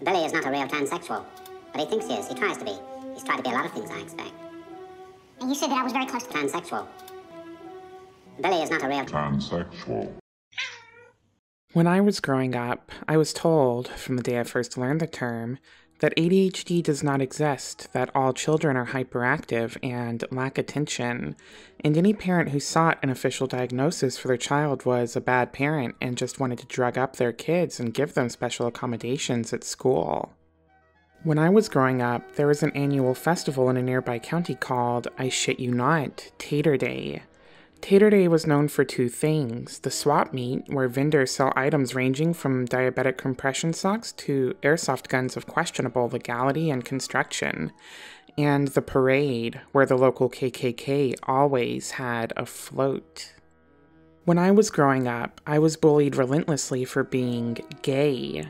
Billy is not a real transsexual, but he thinks he is. He tries to be. He's tried to be a lot of things, I expect. And you said that I was very close to transsexual. Billy is not a real transsexual. When I was growing up, I was told, from the day I first learned the term, that ADHD does not exist, that all children are hyperactive and lack attention, and any parent who sought an official diagnosis for their child was a bad parent and just wanted to drug up their kids and give them special accommodations at school. When I was growing up, there was an annual festival in a nearby county called, I shit you not, Tater Day. Tater Day was known for two things: the swap meet, where vendors sell items ranging from diabetic compression socks to airsoft guns of questionable legality and construction, and the parade, where the local KKK always had a float. When I was growing up, I was bullied relentlessly for being gay.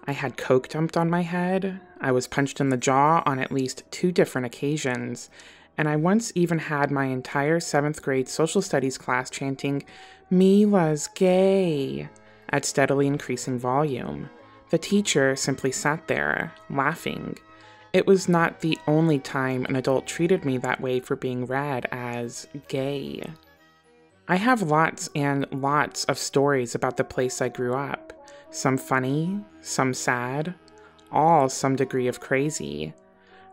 I had coke dumped on my head, I was punched in the jaw on at least 2 different occasions, and I once even had my entire 7th grade social studies class chanting, "Mila's gay," at steadily increasing volume. The teacher simply sat there, laughing. It was not the only time an adult treated me that way for being read as gay. I have lots and lots of stories about the place I grew up. Some funny, some sad, all some degree of crazy.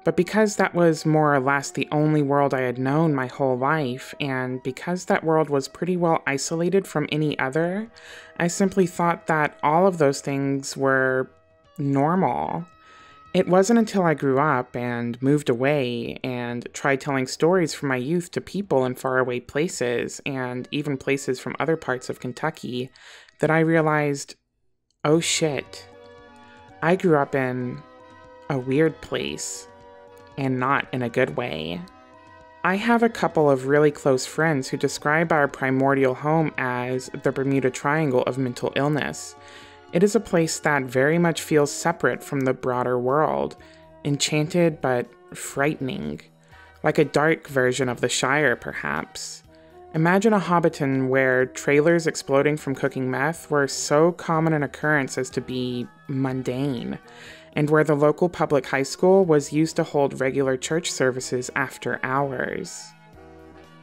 But because that was more or less the only world I had known my whole life, and because that world was pretty well isolated from any other, I simply thought that all of those things were normal. It wasn't until I grew up and moved away and tried telling stories from my youth to people in faraway places, and even places from other parts of Kentucky, that I realized, oh shit, I grew up in a weird place. And not in a good way. I have a couple of really close friends who describe our primordial home as the Bermuda Triangle of mental illness. It is a place that very much feels separate from the broader world, enchanted but frightening, like a dark version of the Shire, perhaps. Imagine a Hobbiton where trailers exploding from cooking meth were so common an occurrence as to be mundane, and where the local public high school was used to hold regular church services after hours.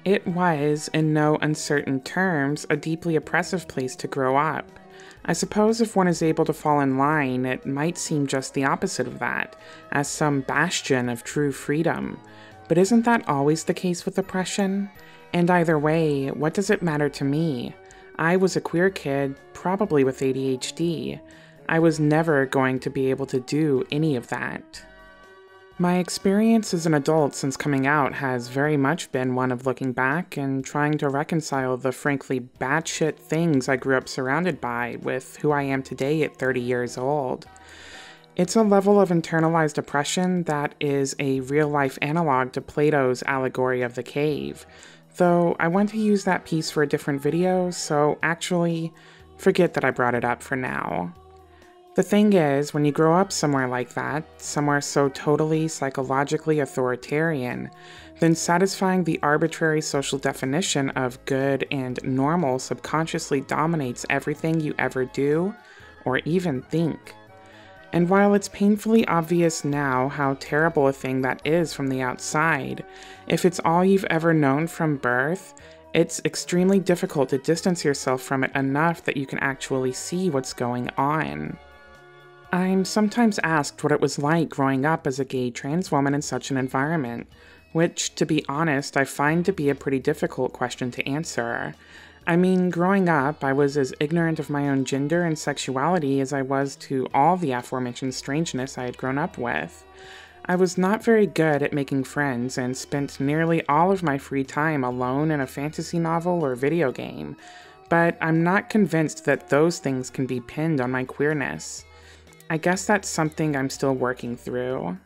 It was, in no uncertain terms, a deeply oppressive place to grow up. I suppose if one is able to fall in line, it might seem just the opposite of that, as some bastion of true freedom. But isn't that always the case with oppression? And either way, what does it matter to me? I was a queer kid, probably with ADHD. I was never going to be able to do any of that. My experience as an adult since coming out has very much been one of looking back and trying to reconcile the frankly batshit things I grew up surrounded by with who I am today at 30 years old. It's a level of internalized oppression that is a real-life analog to Plato's allegory of the cave, though I want to use that piece for a different video, so actually, forget that I brought it up for now. The thing is, when you grow up somewhere like that, somewhere so totally psychologically authoritarian, then satisfying the arbitrary social definition of good and normal subconsciously dominates everything you ever do, or even think. And while it's painfully obvious now how terrible a thing that is from the outside, if it's all you've ever known from birth, it's extremely difficult to distance yourself from it enough that you can actually see what's going on. I'm sometimes asked what it was like growing up as a gay trans woman in such an environment, which, to be honest, I find to be a pretty difficult question to answer. I mean, growing up, I was as ignorant of my own gender and sexuality as I was to all the aforementioned strangeness I had grown up with. I was not very good at making friends and spent nearly all of my free time alone in a fantasy novel or video game, but I'm not convinced that those things can be pinned on my queerness. I guess that's something I'm still working through.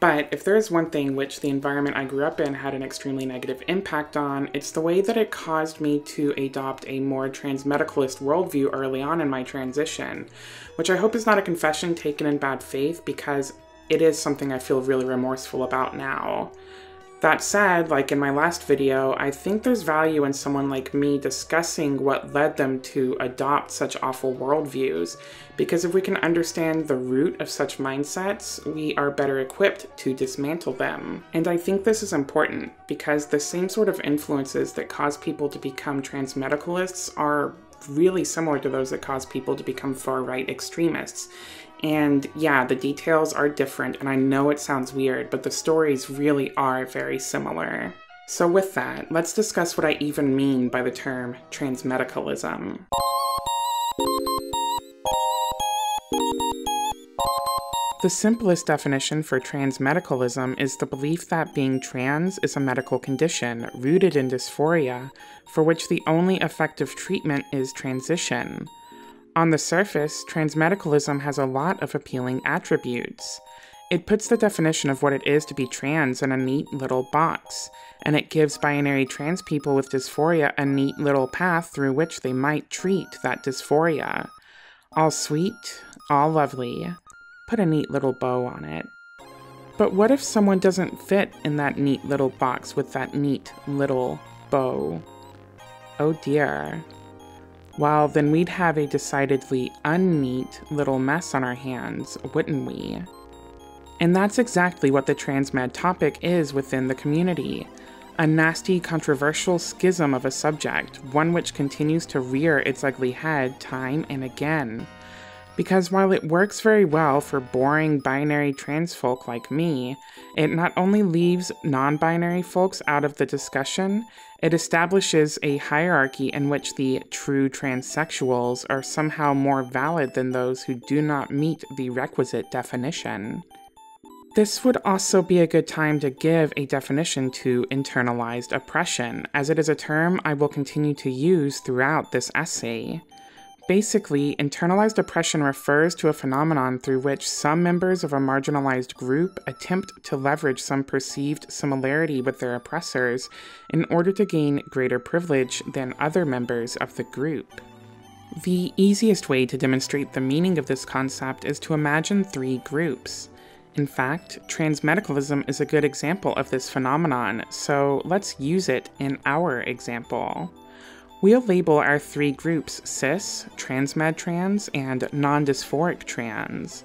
But if there is one thing which the environment I grew up in had an extremely negative impact on, it's the way that it caused me to adopt a more transmedicalist worldview early on in my transition, which I hope is not a confession taken in bad faith, because it is something I feel really remorseful about now. That said, like in my last video, I think there's value in someone like me discussing what led them to adopt such awful worldviews, because if we can understand the root of such mindsets, we are better equipped to dismantle them. And I think this is important, because the same sort of influences that cause people to become transmedicalists are really similar to those that cause people to become far-right extremists. And yeah, the details are different, and I know it sounds weird, but the stories really are very similar. So with that, let's discuss what I even mean by the term transmedicalism. The simplest definition for transmedicalism is the belief that being trans is a medical condition rooted in dysphoria, for which the only effective treatment is transition. On the surface, transmedicalism has a lot of appealing attributes. It puts the definition of what it is to be trans in a neat little box, and it gives binary trans people with dysphoria a neat little path through which they might treat that dysphoria. All sweet, all lovely. Put a neat little bow on it. But what if someone doesn't fit in that neat little box with that neat little bow? Oh dear. Well, then we'd have a decidedly unneat little mess on our hands, wouldn't we? And that's exactly what the transmed topic is within the community. A nasty, controversial schism of a subject, one which continues to rear its ugly head time and again. Because while it works very well for boring binary trans folk like me, it not only leaves non-binary folks out of the discussion, it establishes a hierarchy in which the true transsexuals are somehow more valid than those who do not meet the requisite definition. This would also be a good time to give a definition to internalized oppression, as it is a term I will continue to use throughout this essay. Basically, internalized oppression refers to a phenomenon through which some members of a marginalized group attempt to leverage some perceived similarity with their oppressors in order to gain greater privilege than other members of the group. The easiest way to demonstrate the meaning of this concept is to imagine three groups. In fact, transmedicalism is a good example of this phenomenon, so let's use it in our example. We'll label our three groups cis, transmed trans, and non-dysphoric trans.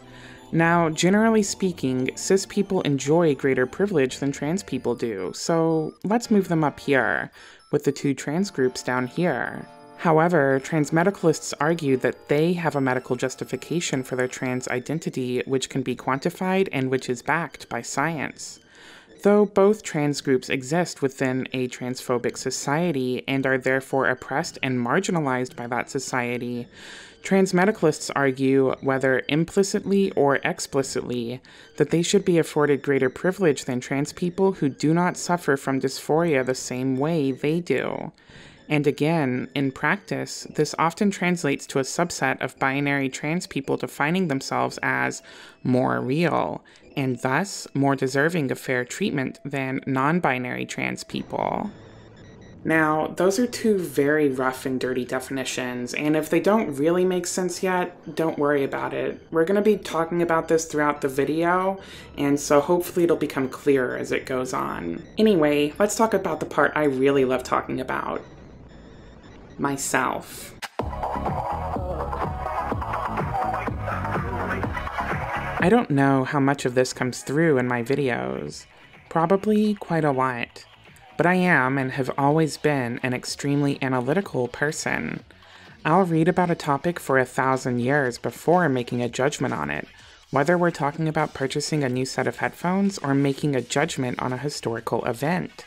Now, generally speaking, cis people enjoy greater privilege than trans people do, so let's move them up here, with the two trans groups down here. However, transmedicalists argue that they have a medical justification for their trans identity which can be quantified and which is backed by science. Though both trans groups exist within a transphobic society and are therefore oppressed and marginalized by that society, transmedicalists argue, whether implicitly or explicitly, that they should be afforded greater privilege than trans people who do not suffer from dysphoria the same way they do. And again, in practice, this often translates to a subset of binary trans people defining themselves as more real, and thus more deserving of fair treatment than non-binary trans people. Now, those are two very rough and dirty definitions, and if they don't really make sense yet, don't worry about it. We're going to be talking about this throughout the video, and so hopefully it'll become clearer as it goes on. Anyway, let's talk about the part I really love talking about. Myself. I don't know how much of this comes through in my videos. Probably quite a lot. But I am and have always been an extremely analytical person. I'll read about a topic for 1,000 years before making a judgment on it, whether we're talking about purchasing a new set of headphones or making a judgment on a historical event.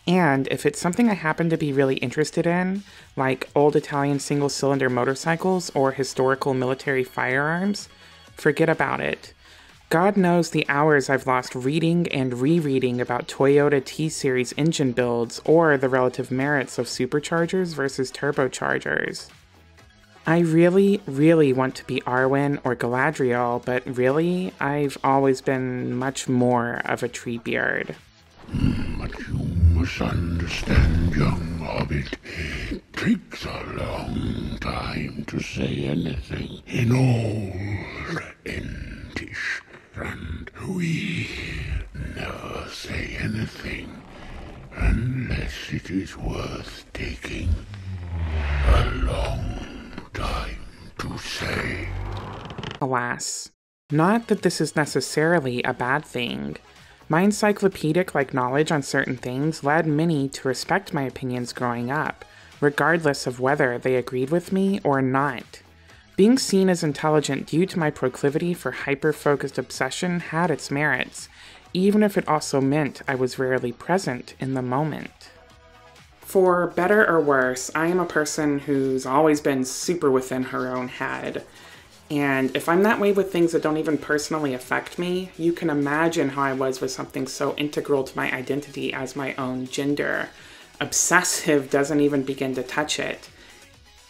And if it's something I happen to be really interested in, like old Italian single-cylinder motorcycles or historical military firearms, forget about it. God knows the hours I've lost reading and rereading about Toyota T-Series engine builds or the relative merits of superchargers versus turbochargers. I really, really want to be Arwen or Galadriel, but really, I've always been much more of a Treebeard. But you must understand, young hobbit, it takes a long time to say anything in old Entish, and we never say anything unless it is worth taking a long time to say. Alas, not that this is necessarily a bad thing. My encyclopedic-like knowledge on certain things led many to respect my opinions growing up, regardless of whether they agreed with me or not. Being seen as intelligent due to my proclivity for hyper-focused obsession had its merits, even if it also meant I was rarely present in the moment. For better or worse, I am a person who's always been super within her own head. And if I'm that way with things that don't even personally affect me, you can imagine how I was with something so integral to my identity as my own gender. Obsessive doesn't even begin to touch it.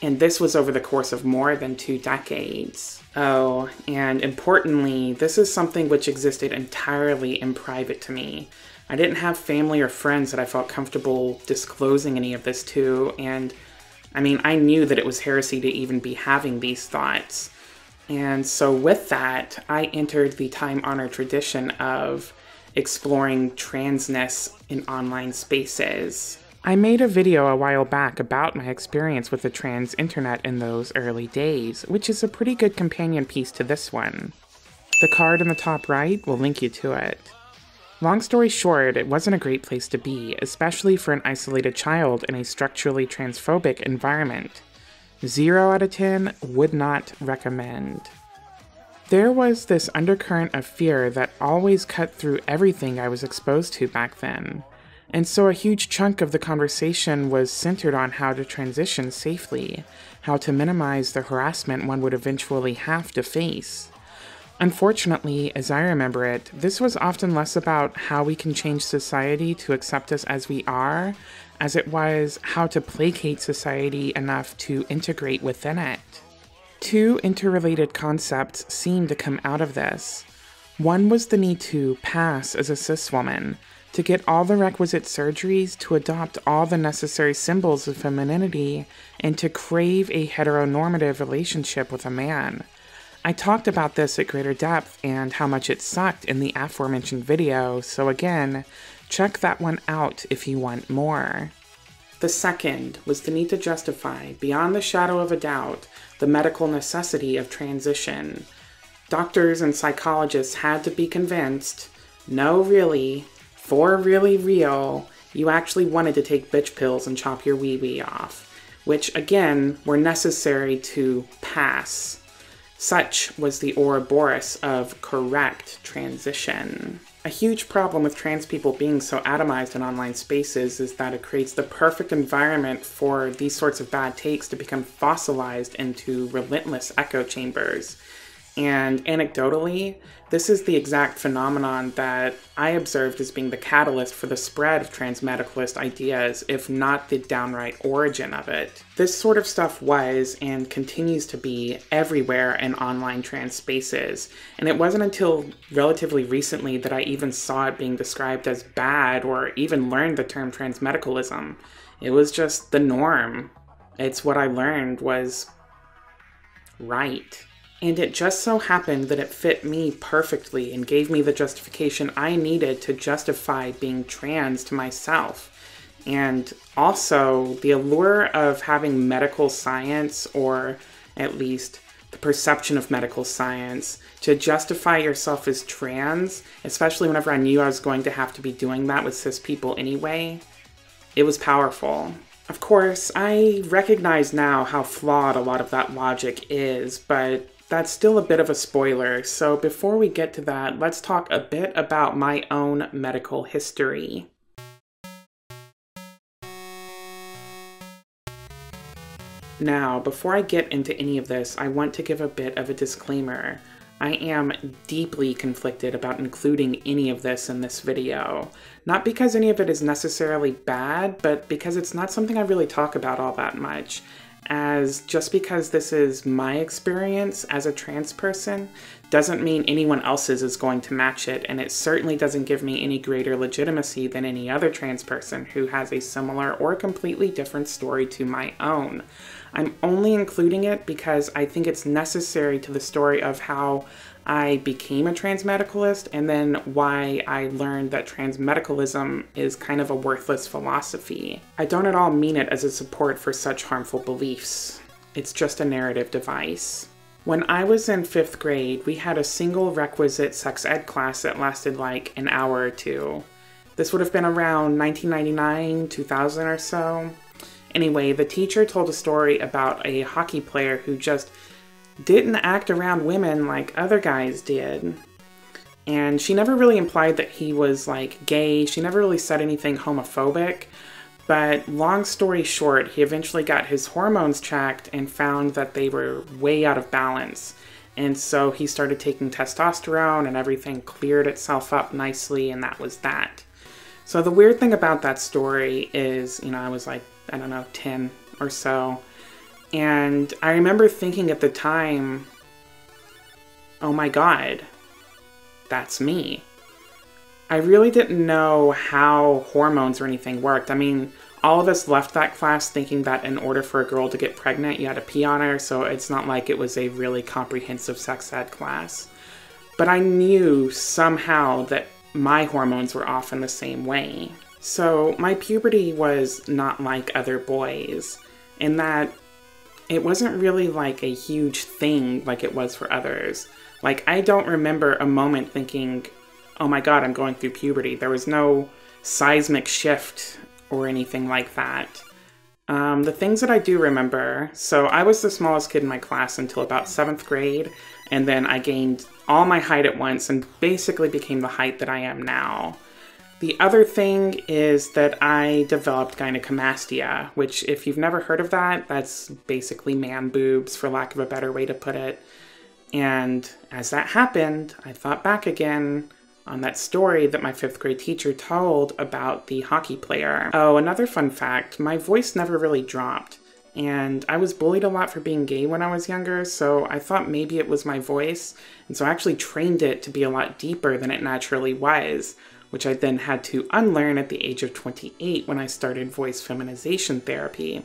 And this was over the course of more than 2 decades. Oh, and importantly, this is something which existed entirely in private to me. I didn't have family or friends that I felt comfortable disclosing any of this to, and I knew that it was heresy to even be having these thoughts. And so with that, I entered the time-honored tradition of exploring transness in online spaces. I made a video a while back about my experience with the trans internet in those early days, which is a pretty good companion piece to this one. The card in the top right will link you to it. Long story short, it wasn't a great place to be, especially for an isolated child in a structurally transphobic environment. 0 out of 10 would not recommend. There was this undercurrent of fear that always cut through everything I was exposed to back then. And so a huge chunk of the conversation was centered on how to transition safely, how to minimize the harassment one would eventually have to face. Unfortunately, as I remember it, this was often less about how we can change society to accept us as we are, as it was how to placate society enough to integrate within it. 2 interrelated concepts seemed to come out of this. One was the need to pass as a cis woman, to get all the requisite surgeries, to adopt all the necessary symbols of femininity, and to crave a heteronormative relationship with a man. I talked about this at greater depth and how much it sucked in the aforementioned video, so again, check that one out if you want more. The second was the need to justify, beyond the shadow of a doubt, the medical necessity of transition. Doctors and psychologists had to be convinced, no really, for really real, you actually wanted to take bitch pills and chop your wee-wee off, which again were necessary to pass. Such was the Ouroboros of correct transition. A huge problem with trans people being so atomized in online spaces is that it creates the perfect environment for these sorts of bad takes to become fossilized into relentless echo chambers. And anecdotally, this is the exact phenomenon that I observed as being the catalyst for the spread of transmedicalist ideas, if not the downright origin of it. This sort of stuff was, and continues to be, everywhere in online trans spaces, and it wasn't until relatively recently that I even saw it being described as bad, or even learned the term transmedicalism. It was just the norm. It's what I learned was right. And it just so happened that it fit me perfectly and gave me the justification I needed to justify being trans to myself. And also, the allure of having medical science, or at least the perception of medical science, to justify yourself as trans, especially whenever I knew I was going to have to be doing that with cis people anyway, it was powerful. Of course, I recognize now how flawed a lot of that logic is, but that's still a bit of a spoiler, so before we get to that, let's talk a bit about my own medical history. Now, before I get into any of this, I want to give a bit of a disclaimer. I am deeply conflicted about including any of this in this video. Not because any of it is necessarily bad, but because it's not something I really talk about all that much. As just because this is my experience as a trans person doesn't mean anyone else's is going to match it, and it certainly doesn't give me any greater legitimacy than any other trans person who has a similar or completely different story to my own. I'm only including it because I think it's necessary to the story of how I became a transmedicalist and then why I learned that transmedicalism is kind of a worthless philosophy. I don't at all mean it as a support for such harmful beliefs. It's just a narrative device. When I was in 5th grade, we had a single requisite sex ed class that lasted like an hour or two. This would have been around 1999, 2000 or so. Anyway, the teacher told a story about a hockey player who just didn't act around women like other guys did. And she never really implied that he was like gay. She never really said anything homophobic. But long story short, he eventually got his hormones checked and found that they were way out of balance. And so he started taking testosterone and everything cleared itself up nicely, and that was that. So the weird thing about that story is, you know, I was like, I don't know, 10 or so. And I remember thinking at the time, oh my God, that's me. I really didn't know how hormones or anything worked. I mean, all of us left that class thinking that in order for a girl to get pregnant, you had to pee on her, so it's not like it was a really comprehensive sex ed class. But I knew somehow that my hormones were off in the same way. So my puberty was not like other boys, in that it wasn't really like a huge thing like it was for others. Like, I don't remember a moment thinking, oh my God, I'm going through puberty. There was no seismic shift or anything like that. The things that I do remember, so I was the smallest kid in my class until about 7th grade, and then I gained all my height at once and basically became the height that I am now. The other thing is that I developed gynecomastia, which if you've never heard of that, that's basically man boobs, for lack of a better way to put it. And as that happened, I thought back again on that story that my 5th grade teacher told about the hockey player. Oh, another fun fact, my voice never really dropped. And I was bullied a lot for being gay when I was younger, so I thought maybe it was my voice. And so I actually trained it to be a lot deeper than it naturally was, which I then had to unlearn at the age of 28 when I started voice feminization therapy.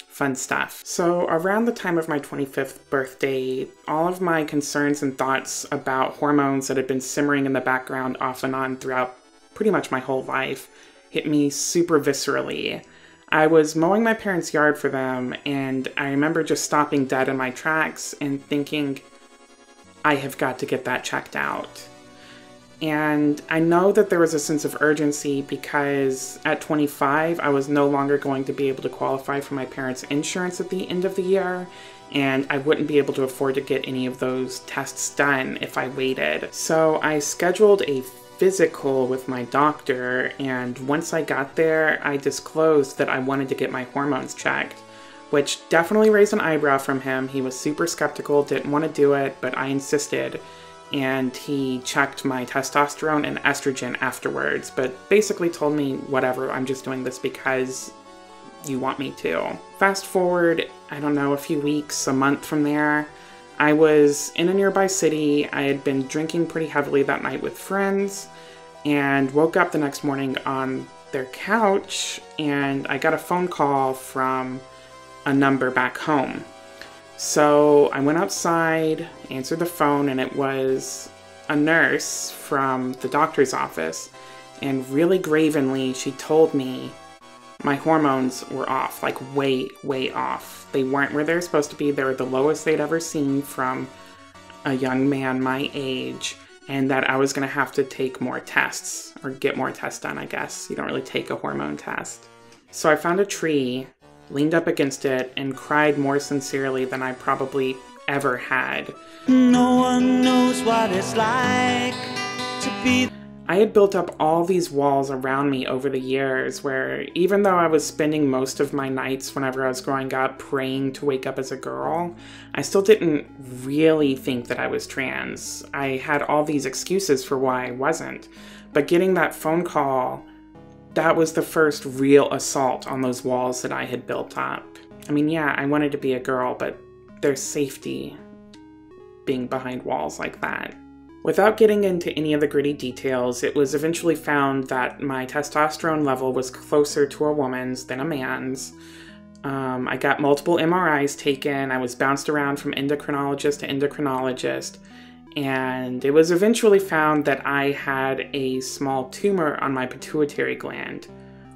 Fun stuff. So around the time of my 25th birthday, all of my concerns and thoughts about hormones that had been simmering in the background off and on throughout pretty much my whole life hit me super viscerally. I was mowing my parents' yard for them, and I remember just stopping dead in my tracks and thinking, I have got to get that checked out. And I know that there was a sense of urgency because at 25, I was no longer going to be able to qualify for my parents' insurance at the end of the year, and I wouldn't be able to afford to get any of those tests done if I waited. So I scheduled a physical with my doctor, and once I got there, I disclosed that I wanted to get my hormones checked, which definitely raised an eyebrow from him. He was super skeptical, didn't want to do it, but I insisted. And he checked my testosterone and estrogen afterwards, but basically told me, whatever, I'm just doing this because you want me to. Fast forward, I don't know, a few weeks, a month from there, I was in a nearby city. I had been drinking pretty heavily that night with friends, and woke up the next morning on their couch, and I got a phone call from a number back home. So I went outside, answered the phone, and it was a nurse from the doctor's office. And really gravenly, she told me my hormones were off, like way, way off. They weren't where they're supposed to be. They were the lowest they'd ever seen from a young man my age, and that I was going to have to take more tests, or get more tests done, I guess. You don't really take a hormone test. So I found a tree, leaned up against it, and cried more sincerely than I probably ever had. No one knows what it's like to be. I had built up all these walls around me over the years where even though I was spending most of my nights whenever I was growing up praying to wake up as a girl, I still didn't really think that I was trans. I had all these excuses for why I wasn't. But getting that phone call, that was the first real assault on those walls that I had built up. I mean, yeah, I wanted to be a girl, but there's safety being behind walls like that. Without getting into any of the gritty details, it was eventually found that my testosterone level was closer to a woman's than a man's. I got multiple MRIs taken. I was bounced around from endocrinologist to endocrinologist, and it was eventually found that I had a small tumor on my pituitary gland,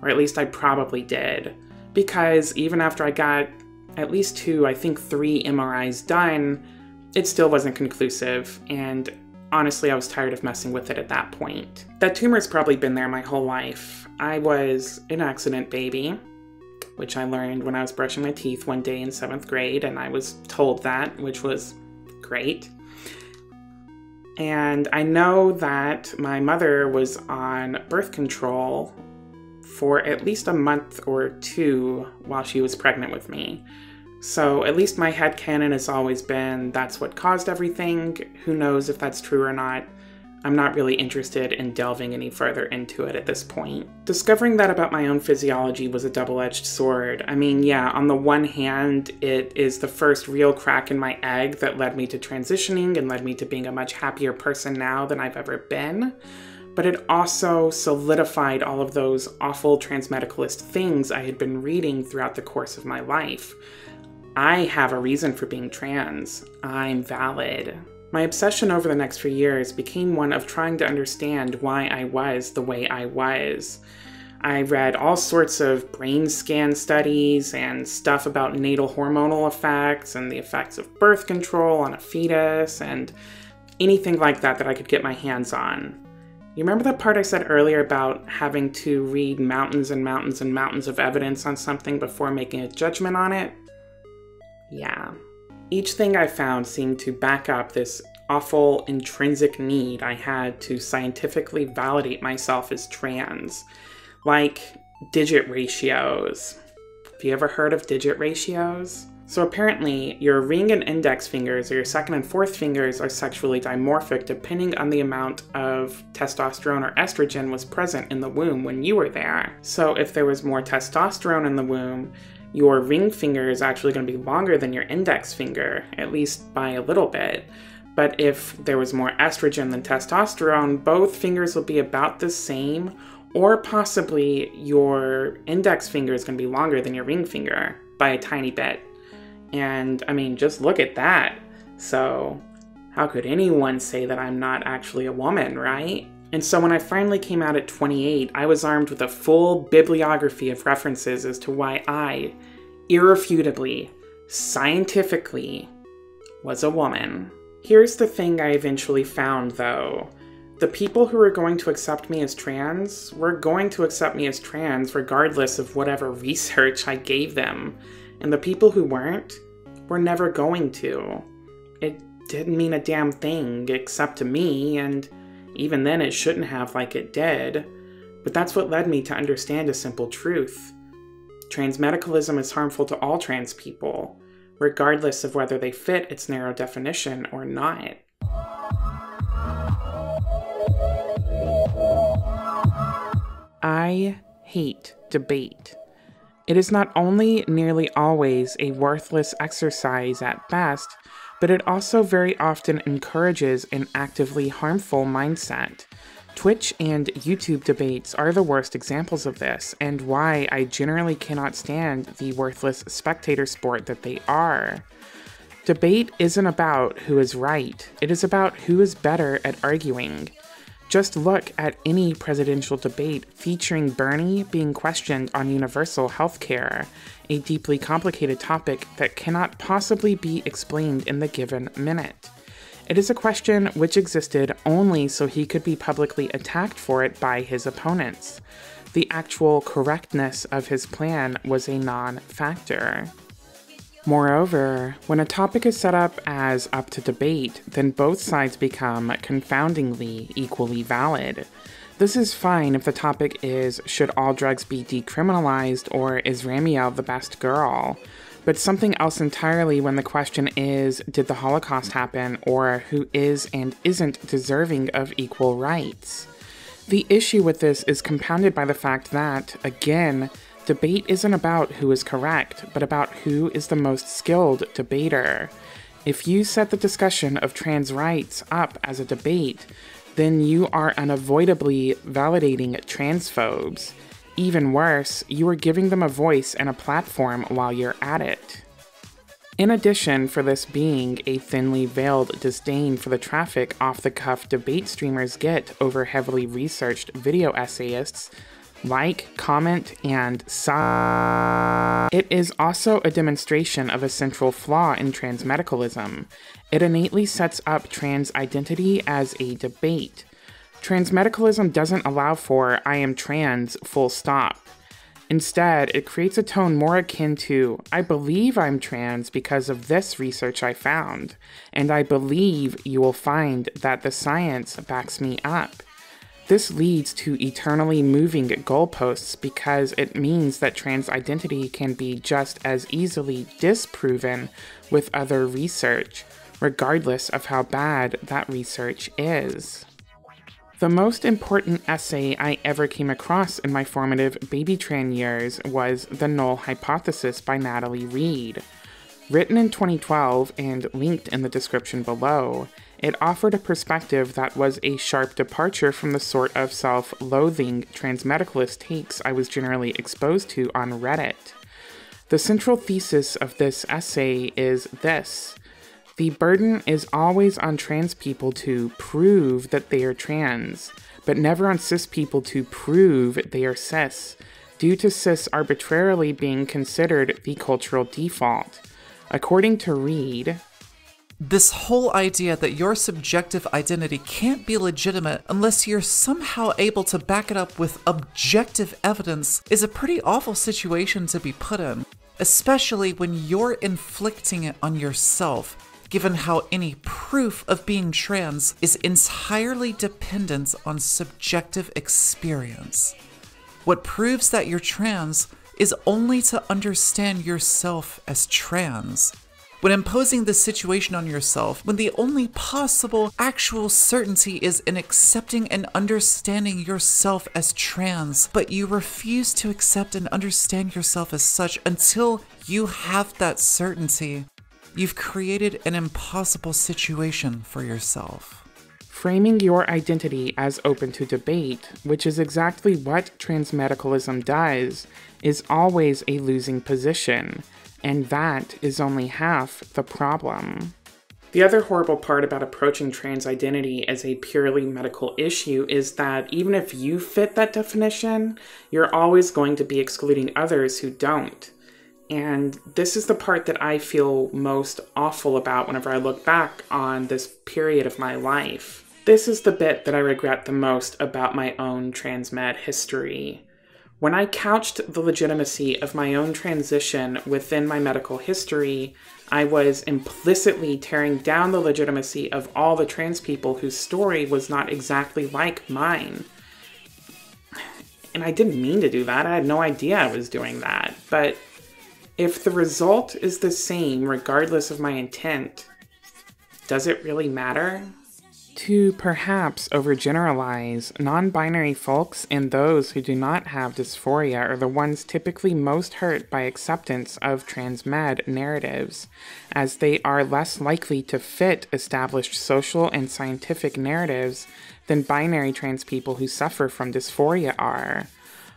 or at least I probably did, because even after I got at least 2, I think 3 MRIs done, it still wasn't conclusive, and honestly, I was tired of messing with it at that point. That tumor's probably been there my whole life. I was an accident baby, which I learned when I was brushing my teeth one day in 7th grade, and I was told that, which was great. And I know that my mother was on birth control for at least a month or 2 while she was pregnant with me. So at least my headcanon has always been that's what caused everything. Who knows if that's true or not? I'm not really interested in delving any further into it at this point. Discovering that about my own physiology was a double-edged sword. I mean, yeah, on the one hand, it is the first real crack in my egg that led me to transitioning and led me to being a much happier person now than I've ever been. But it also solidified all of those awful transmedicalist things I had been reading throughout the course of my life. I have a reason for being trans. I'm valid. My obsession over the next few years became one of trying to understand why I was the way I was. I read all sorts of brain scan studies and stuff about natal hormonal effects and the effects of birth control on a fetus and anything like that that I could get my hands on. You remember that part I said earlier about having to read mountains and mountains and mountains of evidence on something before making a judgment on it? Yeah. Each thing I found seemed to back up this awful intrinsic need I had to scientifically validate myself as trans. Like digit ratios. Have you ever heard of digit ratios? So apparently, your ring and index fingers, or your second and fourth fingers, are sexually dimorphic depending on the amount of testosterone or estrogen was present in the womb when you were there. So if there was more testosterone in the womb, your ring finger is actually going to be longer than your index finger, at least by a little bit. But if there was more estrogen than testosterone, both fingers will be about the same, or possibly your index finger is going to be longer than your ring finger by a tiny bit. And I mean, just look at that. So how could anyone say that I'm not actually a woman, right? And so when I finally came out at 28, I was armed with a full bibliography of references as to why I, irrefutably, scientifically, was a woman. Here's the thing I eventually found, though. The people who were going to accept me as trans were going to accept me as trans regardless of whatever research I gave them. And the people who weren't were never going to. It didn't mean a damn thing, except to me, and even then it shouldn't have like it did. But that's what led me to understand a simple truth. Transmedicalism is harmful to all trans people, regardless of whether they fit its narrow definition or not. I hate debate. It is not only nearly always a worthless exercise at best, but it also very often encourages an actively harmful mindset. Twitch and YouTube debates are the worst examples of this, and why I generally cannot stand the worthless spectator sport that they are. Debate isn't about who is right, it is about who is better at arguing. Just look at any presidential debate featuring Bernie being questioned on universal health care, a deeply complicated topic that cannot possibly be explained in the given minute. It is a question which existed only so he could be publicly attacked for it by his opponents. The actual correctness of his plan was a non-factor. Moreover, when a topic is set up as up to debate, then both sides become confoundingly equally valid. This is fine if the topic is, should all drugs be decriminalized, or is Ramiel the best girl? But something else entirely when the question is, did the Holocaust happen, or who is and isn't deserving of equal rights? The issue with this is compounded by the fact that, again, debate isn't about who is correct, but about who is the most skilled debater. If you set the discussion of trans rights up as a debate, then you are unavoidably validating transphobes. Even worse, you are giving them a voice and a platform while you're at it. In addition, for this being a thinly veiled disdain for the traffic off-the-cuff debate streamers get over heavily researched video essayists, like, comment, and sub. It is also a demonstration of a central flaw in transmedicalism. It innately sets up trans identity as a debate. Transmedicalism doesn't allow for "I am trans, full stop." Instead, it creates a tone more akin to, "I believe I'm trans because of this research I found, and I believe you will find that the science backs me up." This leads to eternally moving goalposts because it means that trans identity can be just as easily disproven with other research, regardless of how bad that research is. The most important essay I ever came across in my formative baby tran years was The Null Hypothesis by Natalie Reid. Written in 2012 and linked in the description below, it offered a perspective that was a sharp departure from the sort of self-loathing transmedicalist takes I was generally exposed to on Reddit. The central thesis of this essay is this: the burden is always on trans people to prove that they are trans, but never on cis people to prove they are cis, due to cis arbitrarily being considered the cultural default. According to Reid, this whole idea that your subjective identity can't be legitimate unless you're somehow able to back it up with objective evidence is a pretty awful situation to be put in, especially when you're inflicting it on yourself, given how any proof of being trans is entirely dependent on subjective experience. What proves that you're trans is only to understand yourself as trans. When imposing this situation on yourself, when the only possible actual certainty is in accepting and understanding yourself as trans, but you refuse to accept and understand yourself as such until you have that certainty, you've created an impossible situation for yourself. Framing your identity as open to debate, which is exactly what transmedicalism does, is always a losing position, and that is only half the problem. The other horrible part about approaching trans identity as a purely medical issue is that even if you fit that definition, you're always going to be excluding others who don't. And this is the part that I feel most awful about whenever I look back on this period of my life. This is the bit that I regret the most about my own transmed history. When I couched the legitimacy of my own transition within my medical history, I was implicitly tearing down the legitimacy of all the trans people whose story was not exactly like mine. And I didn't mean to do that. I had no idea I was doing that. But if the result is the same regardless of my intent, does it really matter? To perhaps overgeneralize, non-binary folks and those who do not have dysphoria are the ones typically most hurt by acceptance of transmed narratives, as they are less likely to fit established social and scientific narratives than binary trans people who suffer from dysphoria are.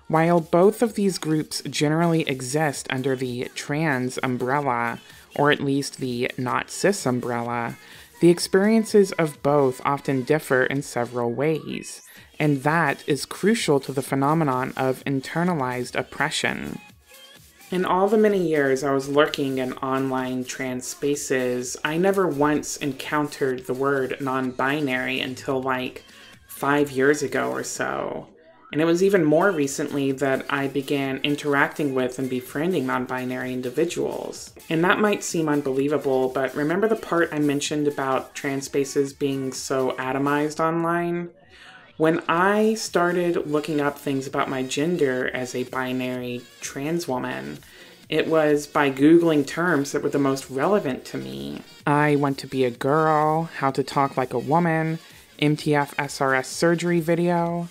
While both of these groups generally exist under the trans umbrella, or at least the not cis umbrella, the experiences of both often differ in several ways, and that is crucial to the phenomenon of internalized oppression. In all the many years I was lurking in online trans spaces, I never once encountered the word non-binary until like 5 years ago or so. And it was even more recently that I began interacting with and befriending non-binary individuals. And that might seem unbelievable, but remember the part I mentioned about trans spaces being so atomized online? When I started looking up things about my gender as a binary trans woman, it was by Googling terms that were the most relevant to me. I want to be a girl, how to talk like a woman, MTF SRS surgery video.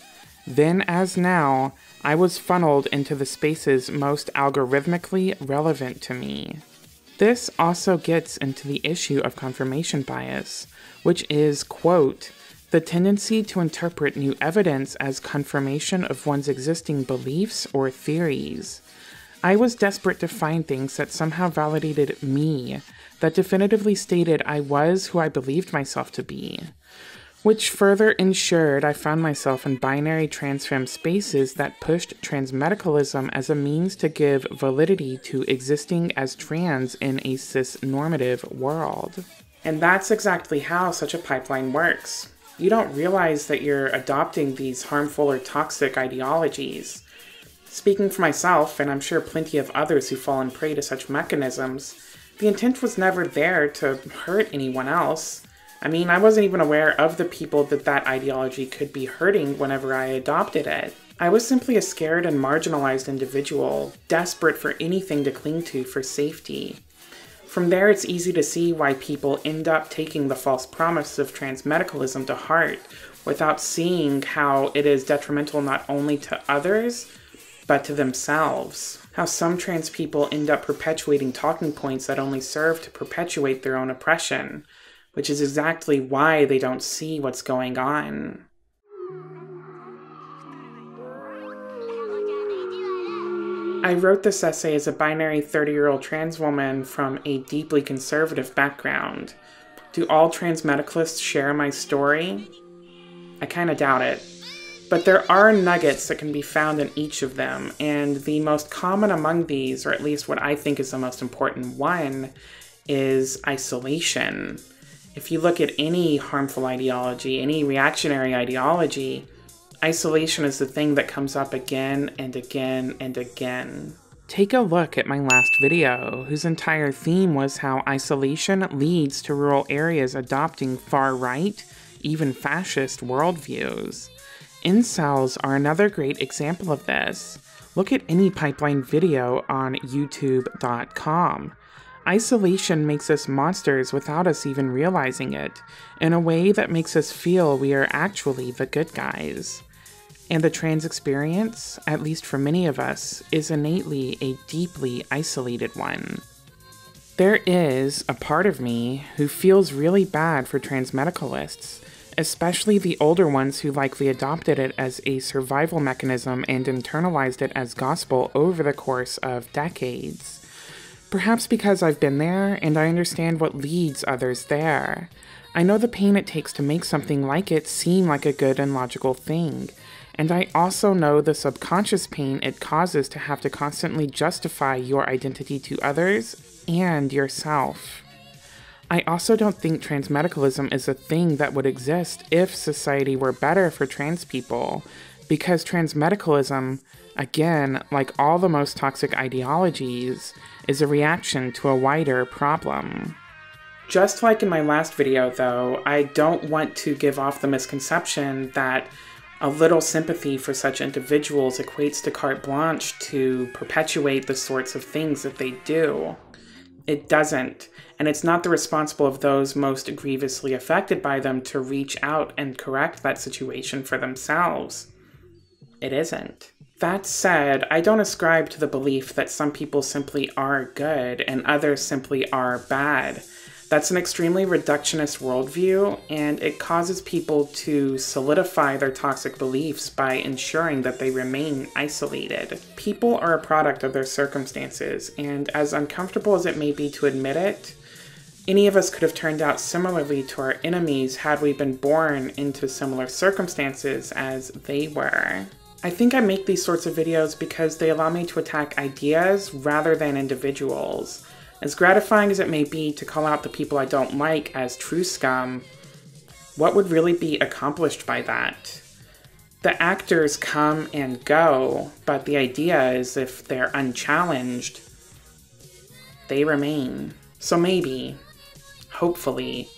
Then, as now, I was funneled into the spaces most algorithmically relevant to me. This also gets into the issue of confirmation bias, which is, quote, the tendency to interpret new evidence as confirmation of one's existing beliefs or theories. I was desperate to find things that somehow validated me, that definitively stated I was who I believed myself to be, which further ensured I found myself in binary transfem spaces that pushed transmedicalism as a means to give validity to existing as trans in a cis-normative world. And that's exactly how such a pipeline works. You don't realize that you're adopting these harmful or toxic ideologies. Speaking for myself, and I'm sure plenty of others who've fallen prey to such mechanisms, the intent was never there to hurt anyone else. I mean, I wasn't even aware of the people that ideology could be hurting whenever I adopted it. I was simply a scared and marginalized individual, desperate for anything to cling to for safety. From there, it's easy to see why people end up taking the false promise of transmedicalism to heart without seeing how it is detrimental not only to others, but to themselves. How some trans people end up perpetuating talking points that only serve to perpetuate their own oppression, which is exactly why they don't see what's going on. I wrote this essay as a binary 30-year-old trans woman from a deeply conservative background. Do all transmedicalists share my story? I kinda doubt it. But there are nuggets that can be found in each of them, and the most common among these, or at least what I think is the most important one, is isolation. If you look at any harmful ideology, any reactionary ideology, isolation is the thing that comes up again and again and again. Take a look at my last video, whose entire theme was how isolation leads to rural areas adopting far-right, even fascist worldviews. Incels are another great example of this. Look at any pipeline video on youtube.com. Isolation makes us monsters without us even realizing it, in a way that makes us feel we are actually the good guys. And the trans experience, at least for many of us, is innately a deeply isolated one. There is a part of me who feels really bad for transmedicalists, especially the older ones who likely adopted it as a survival mechanism and internalized it as gospel over the course of decades. Perhaps because I've been there and I understand what leads others there. I know the pain it takes to make something like it seem like a good and logical thing, and I also know the subconscious pain it causes to have to constantly justify your identity to others and yourself. I also don't think transmedicalism is a thing that would exist if society were better for trans people, because transmedicalism, again, like all the most toxic ideologies, is a reaction to a wider problem. Just like in my last video, though, I don't want to give off the misconception that a little sympathy for such individuals equates to carte blanche to perpetuate the sorts of things that they do. It doesn't, and it's not the responsible of those most grievously affected by them to reach out and correct that situation for themselves. It isn't. That said, I don't ascribe to the belief that some people simply are good and others simply are bad. That's an extremely reductionist worldview, and it causes people to solidify their toxic beliefs by ensuring that they remain isolated. People are a product of their circumstances, and as uncomfortable as it may be to admit it, any of us could have turned out similarly to our enemies had we been born into similar circumstances as they were. I think I make these sorts of videos because they allow me to attack ideas rather than individuals. As gratifying as it may be to call out the people I don't like as true scum, what would really be accomplished by that? The actors come and go, but the idea is if they're unchallenged, they remain. So maybe, hopefully,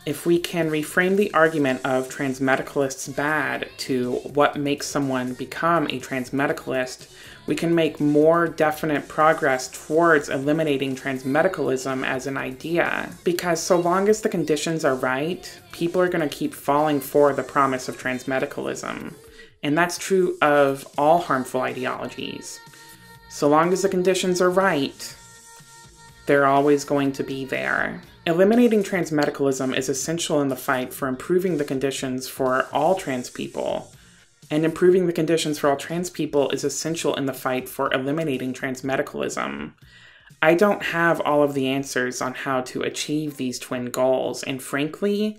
if we can reframe the argument of transmedicalists bad to what makes someone become a transmedicalist, we can make more definite progress towards eliminating transmedicalism as an idea. Because so long as the conditions are right, people are going to keep falling for the promise of transmedicalism. And that's true of all harmful ideologies. So long as the conditions are right, They're always going to be there. Eliminating transmedicalism is essential in the fight for improving the conditions for all trans people. And improving the conditions for all trans people is essential in the fight for eliminating transmedicalism. I don't have all of the answers on how to achieve these twin goals, and frankly,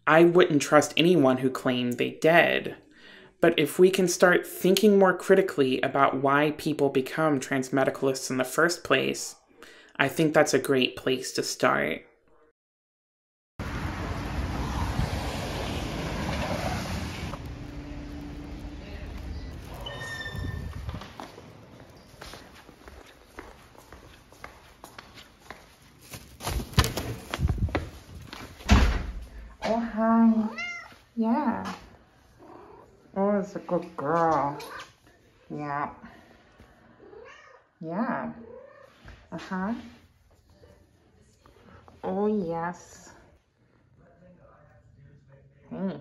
I wouldn't trust anyone who claimed they did. But if we can start thinking more critically about why people become transmedicalists in the first place, I think that's a great place to start. Oh, hi. Yeah. Oh, it's a good girl. Yeah. Yeah. Uh-huh. Oh, yes. Hey.